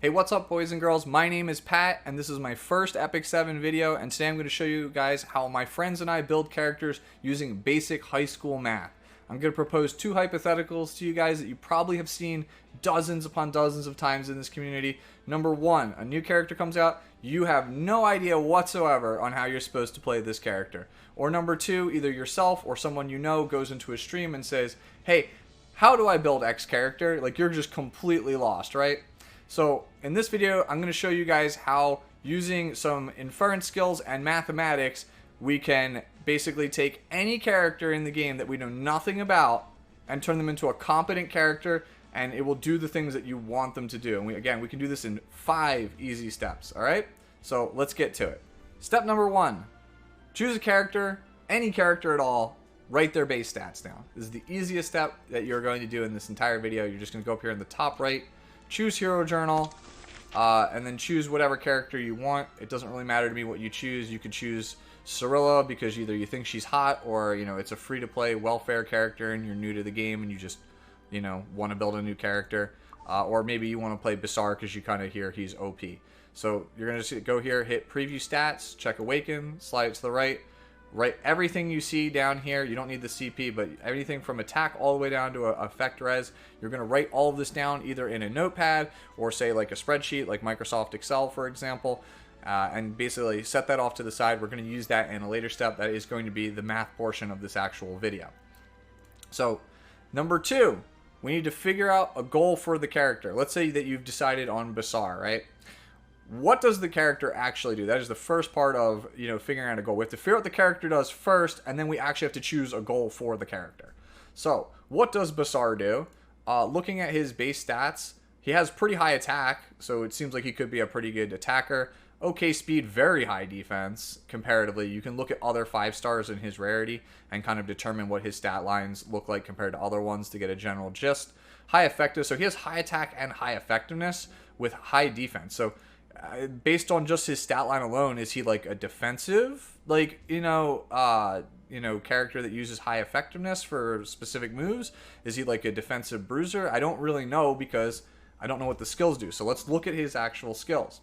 Hey, what's up, boys and girls? My name is Pat, and this is my first Epic 7 video, and today I'm going to show you guys how my friends and I build characters using basic high school math. I'm going to propose two hypotheticals to you guys that you probably have seen dozens upon dozens of times in this community. Number one, a new character comes out, you have no idea whatsoever on how you're supposed to play this character. Or number two, either yourself or someone you know goes into a stream and says, hey, how do I build X character? Like, you're just completely lost, right? So in this video, I'm going to show you guys how, using some inference skills and mathematics, we can basically take any character in the game that we know nothing about and turn them into a competent character, and it will do the things that you want them to do. And we can do this in 5 easy steps, all right? So let's get to it. Step number 1, choose a character, any character at all, write their base stats down. This is the easiest step that you're going to do in this entire video. You're just going to go up here in the top right, choose Hero Journal, and then choose whatever character you want. It doesn't really matter to me what you choose. You could choose Cirilla because either you think she's hot, or it's a free-to-play welfare character and you're new to the game and you just want to build a new character, or maybe you want to play Basar because you kind of hear he's OP. So you're gonna just go here, hit Preview Stats, check Awaken, slide it to the right. Write everything you see down here. You don't need the CP, but everything from attack all the way down to effect res. You're going to write all of this down either in a notepad or say like a spreadsheet like Microsoft Excel, for example, and basically set that off to the side. We're going to use that in a later step. That is going to be the math portion of this actual video. So number 2, we need to figure out a goal for the character. Let's say that you've decided on Basar, right? What does the character actually do? That is the first part of figuring out a goal. We have to figure out what the character does first, and then we actually have to choose a goal for the character. So what does Basar do? Looking at his base stats, he has pretty high attack, so it seems like he could be a pretty good attacker. Okay speed, very high defense comparatively. You can look at other 5 stars in his rarity and kind of determine what his stat lines look like compared to other ones to get a general gist. High effective, so he has high attack and high effectiveness with high defense. So based on just his stat line alone, is he like a defensive character that uses high effectiveness for specific moves? Is he like a defensive bruiser? I don't really know because I don't know what the skills do. So let's look at his actual skills.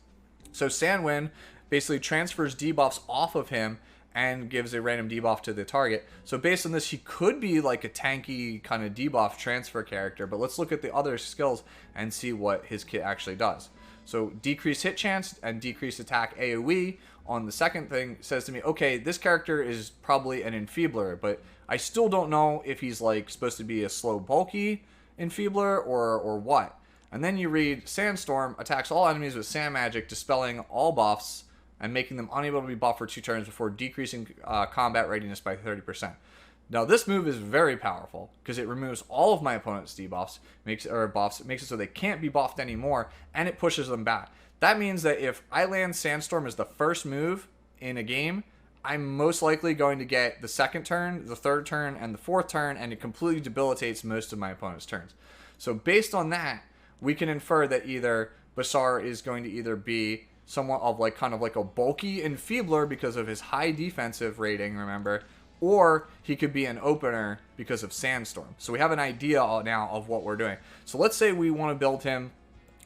So Sanwin basically transfers debuffs off of him and gives a random debuff to the target. So based on this, he could be like a tanky kind of debuff transfer character, but let's look at the other skills and see what his kit actually does. So decreased hit chance and decreased attack AoE on the second thing says to me, okay, this character is probably an enfeebler, but I still don't know if he's like supposed to be a slow bulky enfeebler or what. And then you read Sandstorm attacks all enemies with sand magic, dispelling all buffs and making them unable to be buffed for 2 turns before decreasing combat readiness by 30%. Now this move is very powerful because it removes all of my opponent's debuffs, makes it so they can't be buffed anymore, and it pushes them back. That means that if I land Sandstorm as the first move in a game, I'm most likely going to get the second turn, the third turn, and the fourth turn, and it completely debilitates most of my opponent's turns. So based on that, we can infer that either Basar is going to either be somewhat of kind of like a bulky enfeebler because of his high defensive rating, remember, or he could be an opener because of Sandstorm. So we have an idea now of what we're doing. So let's say we want to build him,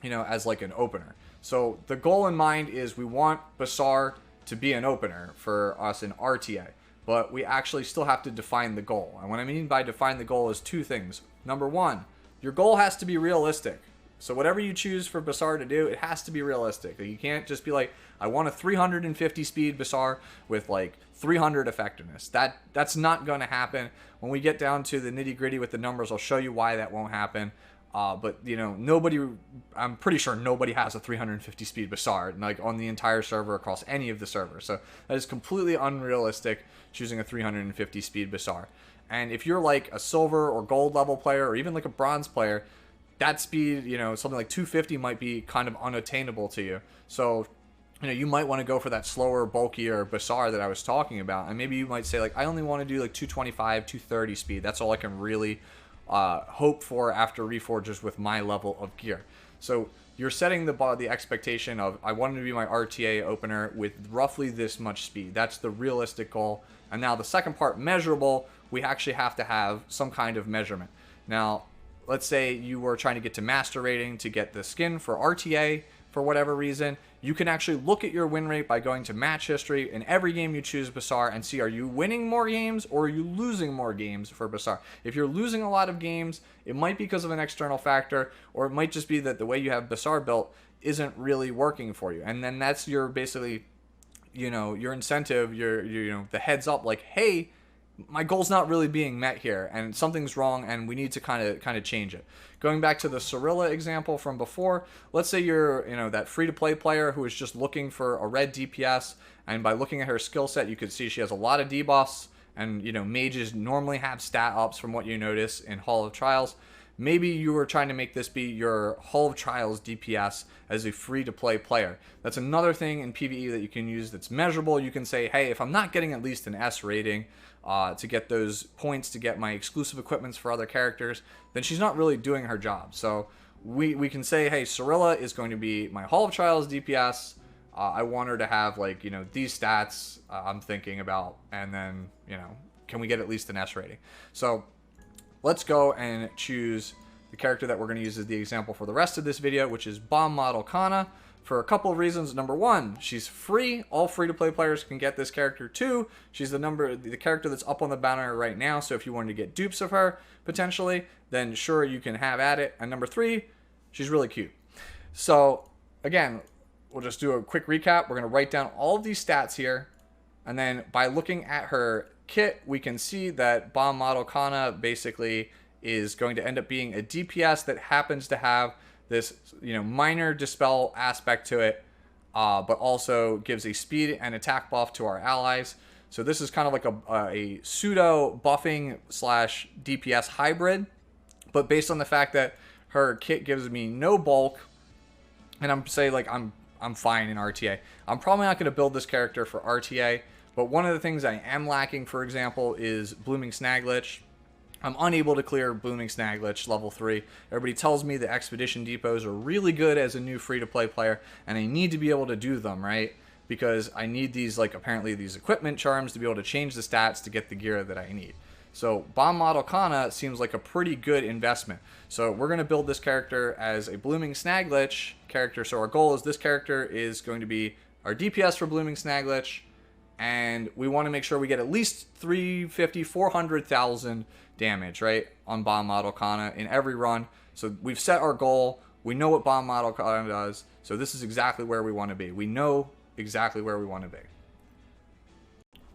as like an opener. So the goal in mind is we want Basar to be an opener for us in RTA, but we actually still have to define the goal. And what I mean by define the goal is 2 things. Number 1, your goal has to be realistic. So whatever you choose for Basar to do, it has to be realistic. You can't just be like, I want a 350 speed Basar with like 300 effectiveness. That's not going to happen. When we get down to the nitty gritty with the numbers, I'll show you why that won't happen. But I'm pretty sure nobody has a 350 speed Basar on the entire server across any of the servers. So that is completely unrealistic, choosing a 350 speed Basar. And if you're like a silver or gold level player, or even like a bronze player, that speed, something like 250 might be kind of unattainable to you. So, you might want to go for that slower, bulkier Basar that I was talking about. And maybe you might say, I only want to do 225, 230 speed. That's all I can really hope for after Reforges with my level of gear. So you're setting the expectation of, I want him to be my RTA opener with roughly this much speed. That's the realistic goal. And now the second part, measurable, we actually have to have some kind of measurement. Now, let's say you were trying to get to master rating to get the skin for RTA for whatever reason, you can actually look at your win rate by going to match history in every game you choose Basar and see, are you winning more games or are you losing more games for Basar? If you're losing a lot of games, it might be because of an external factor, or it might just be that the way you have Basar built isn't really working for you. And then that's your basically, your incentive, your the heads up, like, hey, my goal's not really being met here and something's wrong and we need to kind of change it. Going back to the Cirilla example from before, let's say you're that free-to-play player who is just looking for a red DPS, and by looking at her skill set you could see she has a lot of debuffs, and mages normally have stat ups from what you notice in Hall of Trials. Maybe you were trying to make this be your Hall of Trials DPS as a free-to-play player. That's another thing in PvE that you can use that's measurable. You can say, hey, if I'm not getting at least an S rating to get those points to get my exclusive equipments for other characters, then she's not really doing her job. So we can say, hey, Cirilla is going to be my Hall of Trials DPS. I want her to have these stats I'm thinking about, and then can we get at least an S rating? So let's go and choose the character that we're going to use as the example for the rest of this video, which is Bomb Model Kana, for a couple of reasons. Number one, she's free. All free-to-play players can get this character too. She's the character that's up on the banner right now, so if you wanted to get dupes of her, potentially, then sure, you can have at it. And number three, she's really cute. So, again, we'll just do a quick recap. We're going to write down all of these stats here, and then by looking at her kit, we can see that Bomb Model Kana basically is going to end up being a DPS that happens to have this minor dispel aspect to it, but also gives a speed and attack buff to our allies. So this is kind of like a pseudo buffing slash DPS hybrid, but based on the fact that her kit gives me no bulk, and I'm fine in RTA. I'm probably not going to build this character for RTA, but one of the things I am lacking, for example, is Blooming Snaglich. I'm unable to clear Blooming Snaglich level 3. Everybody tells me the Expedition Depots are really good as a new free-to-play player, and I need to be able to do them, right? Because I need these, apparently these equipment charms to be able to change the stats to get the gear that I need. So Bomb Model Kana seems like a pretty good investment. So we're going to build this character as a Blooming Snaglich character. So our goal is this character is going to be our DPS for Blooming Snaglich, and we want to make sure we get at least 350, 400,000 damage, right, on Bomb Model Kana in every run. So we've set our goal. We know what Bomb Model Kana does. So this is exactly where we want to be. We know exactly where we want to be.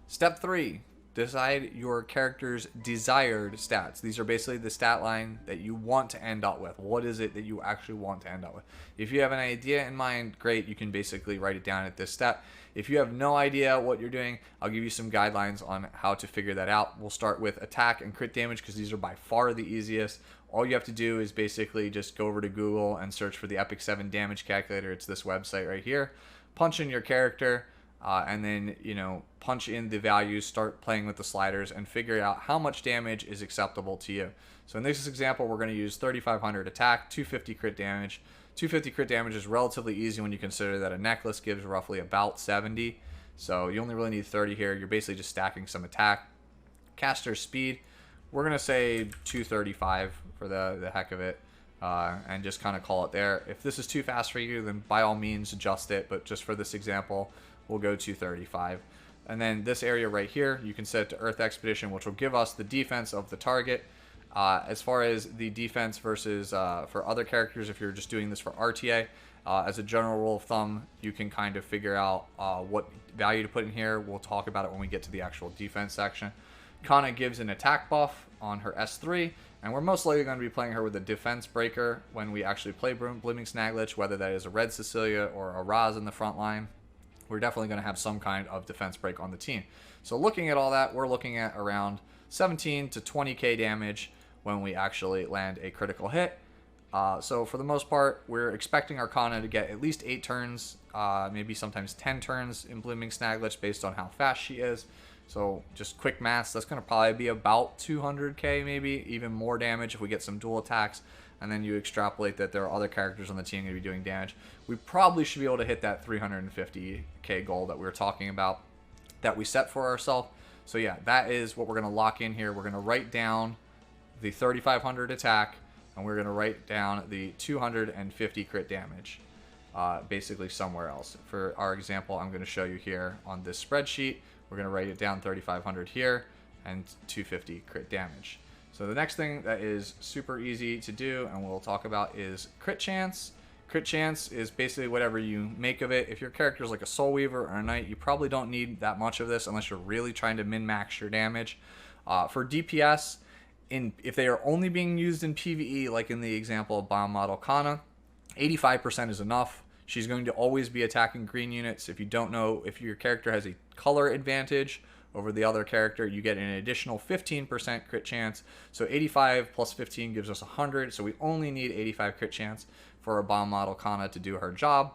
Step 3. Decide your character's desired stats. These are basically the stat line that you want to end up with. What is it that you actually want to end up with? If you have an idea in mind, great, you can basically write it down at this step. If you have no idea what you're doing, I'll give you some guidelines on how to figure that out. We'll start with attack and crit damage because these are by far the easiest. All you have to do is basically just go over to Google and search for the Epic 7 damage calculator. It's this website right here. Punch in your character. And then, punch in the values, start playing with the sliders, and figure out how much damage is acceptable to you. So in this example, we're going to use 3,500 attack, 250 crit damage. 250 crit damage is relatively easy when you consider that a necklace gives roughly about 70. So you only really need 30 here. You're basically just stacking some attack. Caster speed, we're going to say 235 for the heck of it. And just kind of call it there. If this is too fast for you, then by all means adjust it. But just for this example, we'll go 235. And then this area right here, you can set it to Earth Expedition, which will give us the defense of the target. As far as the defense versus for other characters, if you're just doing this for RTA, as a general rule of thumb, you can kind of figure out what value to put in here. We'll talk about it when we get to the actual defense section. Kana gives an attack buff on her S3, and we're most likely going to be playing her with a defense breaker when we actually play Blooming Snaglich, whether that is a Red Cecilia or a Raz in the front line. We're definitely going to have some kind of defense break on the team. So looking at all that, we're looking at around 17 to 20k damage when we actually land a critical hit. So for the most part, we're expecting our Kana to get at least 8 turns, maybe sometimes 10 turns in Blooming Snaglich based on how fast she is. So just quick maths, that's going to probably be about 200k, maybe even more damage if we get some dual attacks. And then you extrapolate that there are other characters on the team going to be doing damage. We probably should be able to hit that 350k goal that we were talking about that we set for ourselves. So yeah, that is what we're going to lock in here. We're going to write down the 3,500 attack, and we're going to write down the 250 crit damage. basically somewhere else. For our example, I'm going to show you here on this spreadsheet. We're going to write it down 3,500 here and 250 crit damage. So the next thing that is super easy to do and we'll talk about is crit chance. Crit chance is basically whatever you make of it. If your character is like a Soul Weaver or a Knight, you probably don't need that much of this unless you're really trying to min-max your damage. For DPS, if they are only being used in PvE, like in the example of Bomb Model Kana, 85% is enough. She's going to always be attacking green units. If you don't know if your character has a color advantage over the other character, you get an additional 15% crit chance. So 85 plus 15 gives us 100. So we only need 85 crit chance for a Bomb Model Kana to do her job.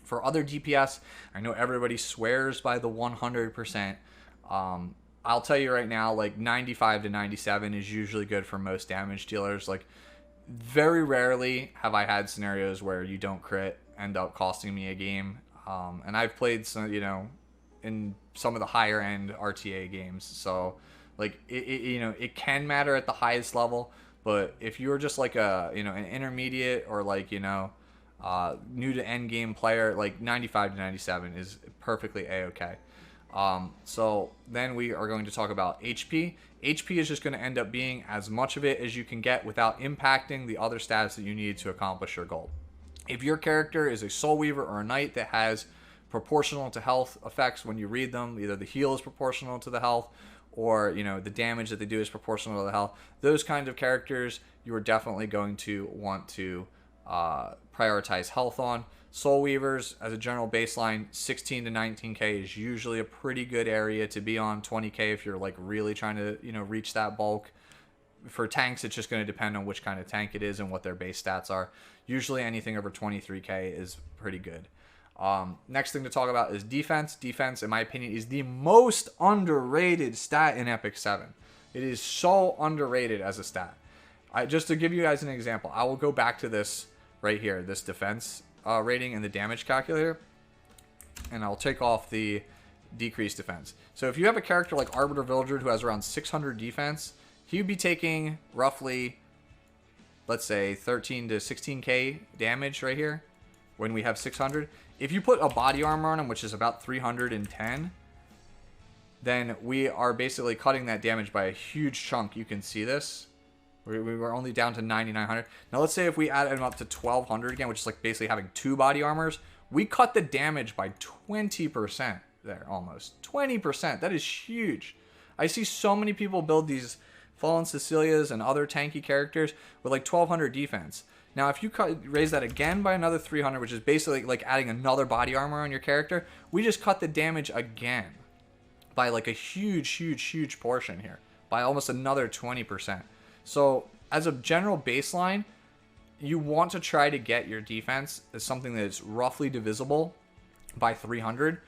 For other DPS, I know everybody swears by the 100%. I'll tell you right now, like 95 to 97 is usually good for most damage dealers. Like very rarely have I had scenarios where you don't crit end up costing me a game. And I've played some, in some of the higher end RTA games. So like it can matter at the highest level, but if you're just like an intermediate or like, new to end game player, like 95 to 97 is perfectly a-okay. So then we are going to talk about HP. HP is just going to end up being as much of it as you can get without impacting the other stats that you need to accomplish your goal. If your character is a Soul Weaver or a Knight that has proportional to health effects when you read them, either the heal is proportional to the health or the damage that they do is proportional to the health, those kind of characters you are definitely going to want to prioritize health on. Soul Weavers, as a general baseline, 16 to 19k is usually a pretty good area to be on. 20k if you're like really trying to reach that bulk. For tanks, it's just going to depend on which kind of tank it is and what their base stats are. Usually anything over 23k is pretty good. Next thing to talk about is defense. Defense, in my opinion, is the most underrated stat in Epic 7. It is so underrated as a stat. Just to give you guys an example, I will go back to this right here, this defense rating and the damage calculator, and I'll take off the decreased defense. So if you have a character like Arbiter Vildred who has around 600 defense, he would be taking roughly, let's say, 13 to 16k damage right here when we have 600. If you put a body armor on him, which is about 310, then we are basically cutting that damage by a huge chunk. You can see this. We were only down to 9,900. Now let's say if we add him up to 1,200 again, which is like basically having 2 body armors, we cut the damage by 20% there, almost. 20%. That is huge. I see so many people build these Fallen Cecilias and other tanky characters with like 1,200 defense. Now, if you raise that again by another 300, which is basically like adding another body armor on your character, we just cut the damage again by like a huge portion here, by almost another 20%. So as a general baseline, you want to try to get your defense as something that is roughly divisible by 300.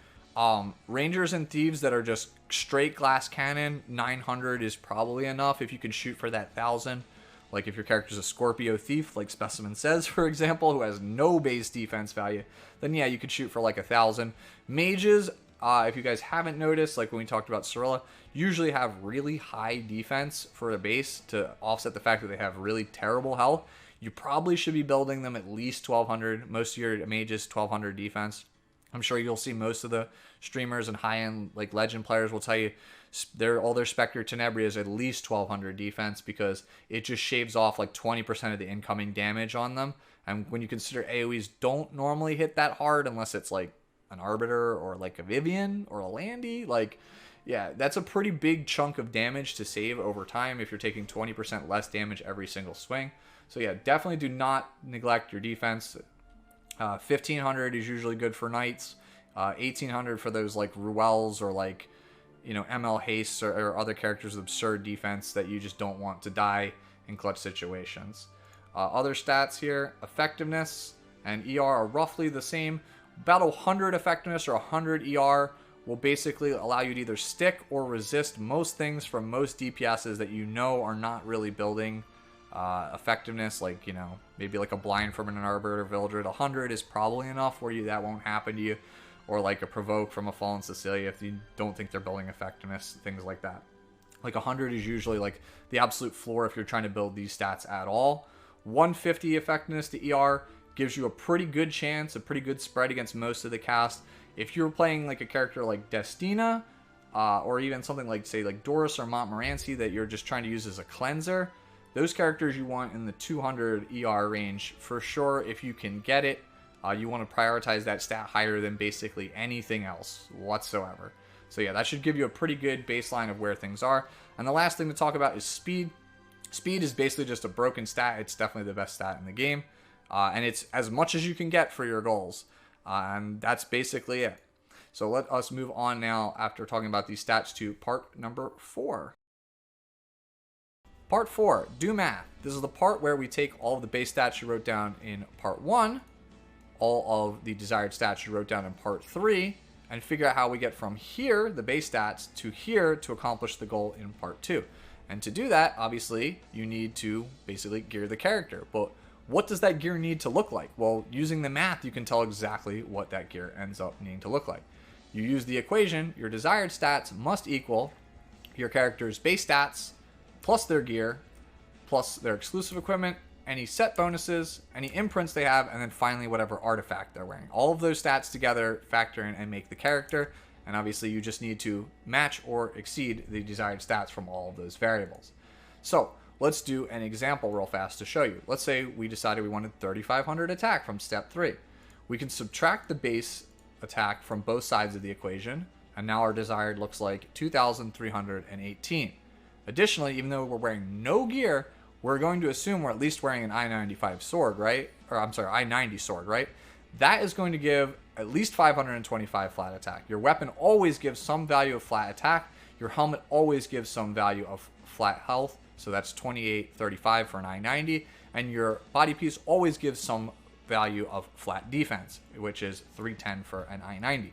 Rangers and Thieves that are just straight glass cannon, 900 is probably enough if you can shoot for that 1,000. Like if your character's a Scorpio Thief, like Specimen says, for example, who has no base defense value, then yeah, you could shoot for like 1,000. Mages, if you guys haven't noticed, like when we talked about Cirilla, usually have really high defense for a base to offset the fact that they have really terrible health. You probably should be building them at least 1,200. Most of your mages, 1,200 defense. I'm sure you'll see most of the streamers and high-end like legend players will tell you all their Spectre Tenebria is at least 1,200 defense because it just shaves off like 20% of the incoming damage on them. And when you consider AoEs don't normally hit that hard unless it's like an Arbiter or like a Vivian or a Landy, like yeah, that's a pretty big chunk of damage to save over time if you're taking 20% less damage every single swing. So yeah, definitely do not neglect your defense. 1,500 is usually good for Knights. 1,800 for those like Ruels or like, ML Haste or other characters with absurd defense that you just don't want to die in clutch situations. Other stats here, effectiveness and ER are roughly the same. About 100 effectiveness or 100 ER will basically allow you to either stick or resist most things from most DPSs that are not really building effectiveness, like maybe like a blind from an Arbiter or Vildred. 100 is probably enough where that won't happen to you, or like a provoke from a Fallen Cecilia if you don't think they're building effectiveness, things like that. Like 100 is usually like the absolute floor if you're trying to build these stats at all. 150 effectiveness to ER gives you a pretty good chance, a pretty good spread against most of the cast. If you're playing like a character like Destina, or even something like, say, like Doris or Montmorency that you're just trying to use as a cleanser, those characters you want in the 200 ER range for sure. If you can get it, you want to prioritize that stat higher than basically anything else whatsoever. So yeah, that should give you a pretty good baseline of where things are. And the last thing to talk about is speed. Speed is basically just a broken stat. It's definitely the best stat in the game. And it's as much as you can get for your goals. And that's basically it. So let us move on now, after talking about these stats, to part number 4. Part 4, do math. This is the part where we take all of the base stats you wrote down in part 1, all of the desired stats you wrote down in part 3, and figure out how we get from here, the base stats, to here to accomplish the goal in part 2. And to do that, obviously, you need to basically gear the character. But what does that gear need to look like? Well, using the math, you can tell exactly what that gear ends up needing to look like. You use the equation, your desired stats must equal your character's base stats, plus their gear, plus their exclusive equipment, any set bonuses, any imprints they have, and then finally whatever artifact they're wearing. All of those stats together factor in and make the character, and obviously you just need to match or exceed the desired stats from all of those variables. So let's do an example real fast to show you. Let's say we decided we wanted 3,500 attack from step 3. We can subtract the base attack from both sides of the equation, and now our desired looks like 2,318. Additionally, even though we're wearing no gear, we're going to assume we're at least wearing an I-95 sword, right? Or I'm sorry, I-90 sword, right? That is going to give at least 525 flat attack. Your weapon always gives some value of flat attack. Your helmet always gives some value of flat health. So that's 2835 for an I-90. And your body piece always gives some value of flat defense, which is 310 for an I-90.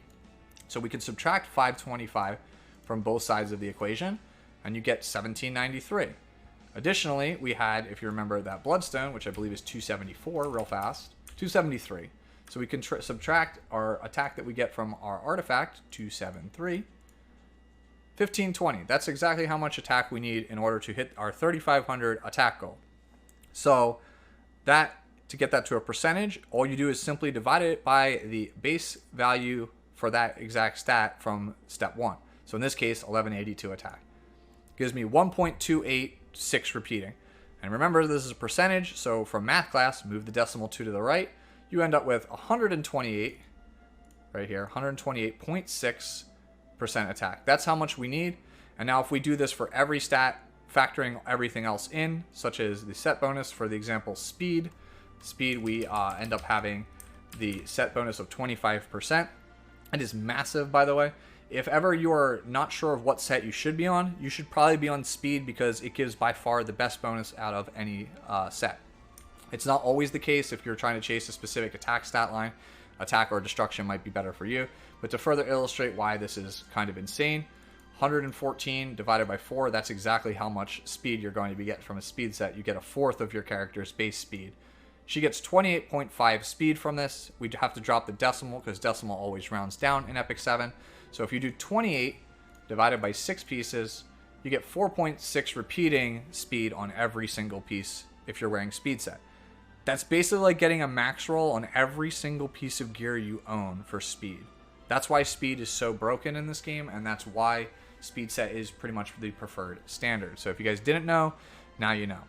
So we can subtract 525 from both sides of the equation, and you get 1793. Additionally, we had, if you remember, that bloodstone, which I believe is 274 real fast, 273. So we can subtract our attack that we get from our artifact, 273, 1520. That's exactly how much attack we need in order to hit our 3,500 attack goal. So that, to get that to a percentage, all you do is simply divide it by the base value for that exact stat from step 1. So in this case, 1182 attack. Gives me 1.286 repeating. And remember, this is a percentage, so from math class, move the decimal 2 to the right, you end up with 128, right here, 128.6% attack. That's how much we need. And now if we do this for every stat, factoring everything else in, such as the set bonus for the example speed, we end up having the set bonus of 25%. It is massive, by the way. If ever you are not sure of what set you should be on, you should probably be on speed, because it gives by far the best bonus out of any set. It's not always the case. If you're trying to chase a specific attack stat line, attack or destruction might be better for you. But to further illustrate why this is kind of insane, 114 divided by 4, that's exactly how much speed you're going to be getting from a speed set. You get a fourth of your character's base speed. She gets 28.5 speed from this. We have to drop the decimal because decimal always rounds down in Epic 7. So if you do 28 divided by 6 pieces, you get 4.6 repeating speed on every single piece if you're wearing speed set. That's basically like getting a max roll on every single piece of gear you own for speed. That's why speed is so broken in this game, and that's why speed set is pretty much the preferred standard. So if you guys didn't know, now you know.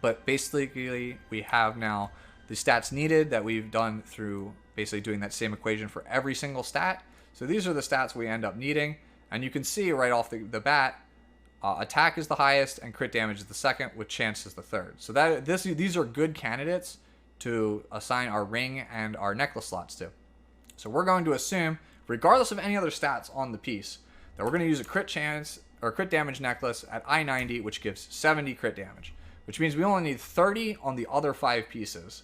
But basically, we have now the stats needed that we've done through basically doing that same equation for every single stat. So these are the stats we end up needing. And you can see right off the bat, attack is the highest and crit damage is the second, with chance is the third. So these are good candidates to assign our ring and our necklace slots to. So we're going to assume, regardless of any other stats on the piece, that we're going to use a crit chance or crit damage necklace at I-90, which gives 70 crit damage. Which means we only need 30 on the other 5 pieces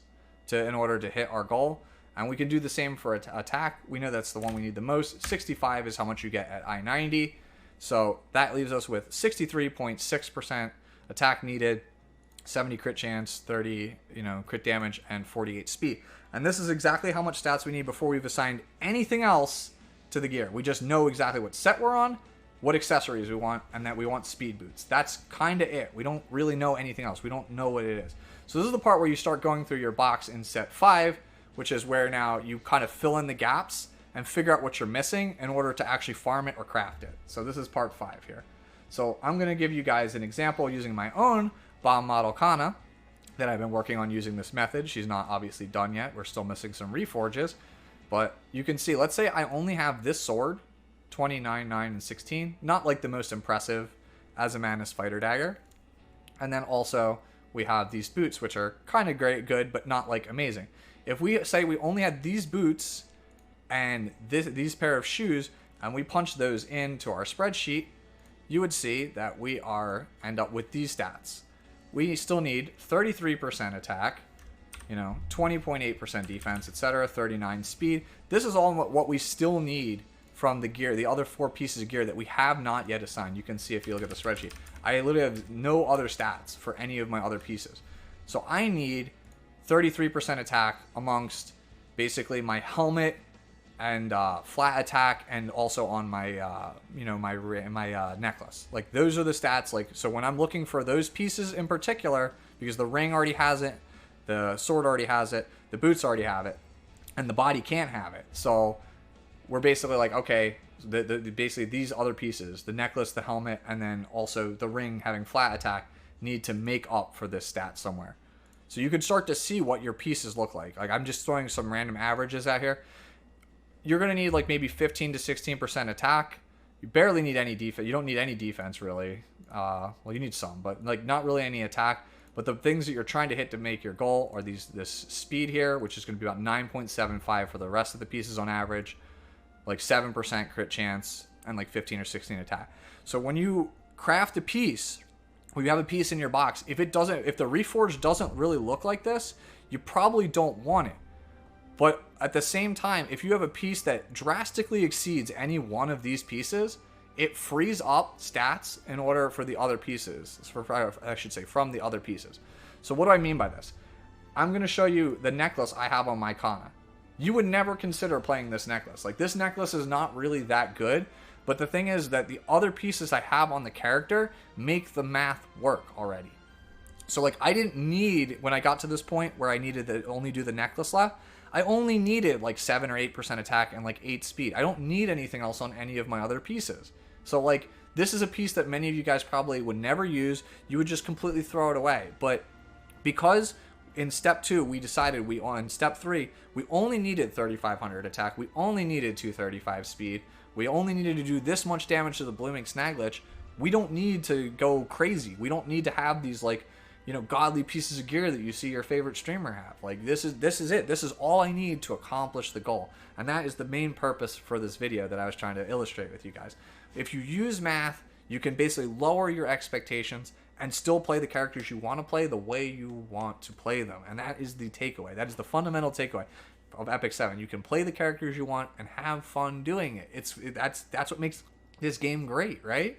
in order to hit our goal. And we can do the same for attack. We know that's the one we need the most. 65 is how much you get at I-90. So that leaves us with 63.6% attack needed, 70 crit chance, 30 crit damage, and 48 speed. And this is exactly how much stats we need before we've assigned anything else to the gear. We just know exactly what set we're on, what accessories we want, and that we want speed boots. That's kind of it. We don't really know anything else. We don't know what it is. So this is the part where you start going through your box in set 5, which is where now you kind of fill in the gaps and figure out what you're missing in order to actually farm it or craft it. So this is part 5 here. So I'm going to give you guys an example using my own bomb model Kana that I've been working on using this method. She's not obviously done yet. We're still missing some reforges. But you can see, let's say I only have this sword, 29, 9, and 16. Not like the most impressive Azimanus fighter dagger. And then also we have these boots, which are kind of great, good, but not like amazing. If we say we only had these boots and these pair of shoes, and we punch those into our spreadsheet, you would see that we end up with these stats. We still need 33% attack, 20.8% defense, etc., 39 speed. This is all what we still need from the gear, the other 4 pieces of gear that we have not yet assigned. You can see if you look at the spreadsheet. I literally have no other stats for any of my other pieces. So I need 33% attack amongst basically my helmet and flat attack, and also on my my necklace. Like, those are the stats. Like, so when I'm looking for those pieces in particular, because the ring already has it, the sword already has it, the boots already have it, and the body can't have it. So we're basically like, okay, basically these other pieces, the necklace, the helmet, and then also the ring having flat attack, need to make up for this stat somewhere. So you can start to see what your pieces look like. Like, I'm just throwing some random averages out here. You're going to need like maybe 15 to 16% attack. You barely need any defense. You don't need any defense, really. Well, you need some, but like not really any attack. But the things that you're trying to hit to make your goal are this speed here, which is going to be about 9.75 for the rest of the pieces on average, like 7% crit chance, and like 15 or 16 attack. So when you craft a piece, when you have a piece in your box, if the reforge doesn't really look like this, you probably don't want it. But at the same time, if you have a piece that drastically exceeds any one of these pieces, it frees up stats in order for the other pieces. I should say from the other pieces. So what do I mean by this? I'm going to show you the necklace I have on my Kana. You would never consider playing this necklace. Like, this necklace is not really that good. But the thing is that the other pieces I have on the character make the math work already. So like, I didn't need, when I got to this point where I needed to only do the necklace left, I only needed like 7 or 8% attack and like 8 speed. I don't need anything else on any of my other pieces. So like, this is a piece that many of you guys probably would never use. You would just completely throw it away. But because in step 2 we decided in step 3 we only needed 3,500 attack, we only needed 235 speed, we only needed to do this much damage to the Blooming Snaglich, we don't need to go crazy. We don't need to have these like, godly pieces of gear that you see your favorite streamer have. Like, this is it. This is all I need to accomplish the goal. And that is the main purpose for this video that I was trying to illustrate with you guys. If you use math, you can basically lower your expectations and still play the characters you want to play the way you want to play them. And that is the takeaway. That is the fundamental takeaway of Epic 7. You can play the characters you want and have fun doing it. That's what makes this game great, right?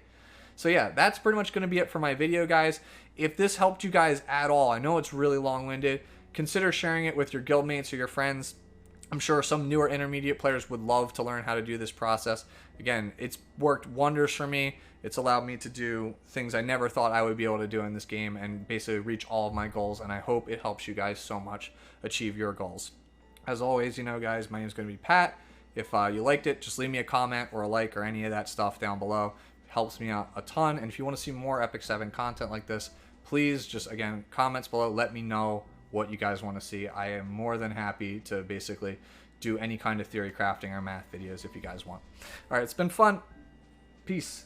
So yeah, that's pretty much going to be it for my video, guys. If this helped you guys at all, I know it's really long-winded, consider sharing it with your guildmates or your friends. I'm sure some newer intermediate players would love to learn how to do this process. Again, it's worked wonders for me. It's allowed me to do things I never thought I would be able to do in this game and basically reach all of my goals, and I hope it helps you guys so much achieve your goals. As always, guys, my name is going to be Pat. If you liked it, just leave me a comment or a like or any of that stuff down below. It helps me out a ton. And if you want to see more Epic 7 content like this, please just, again, comments below. Let me know what you guys want to see. I am more than happy to basically do any kind of theory crafting or math videos if you guys want. All right, it's been fun. Peace.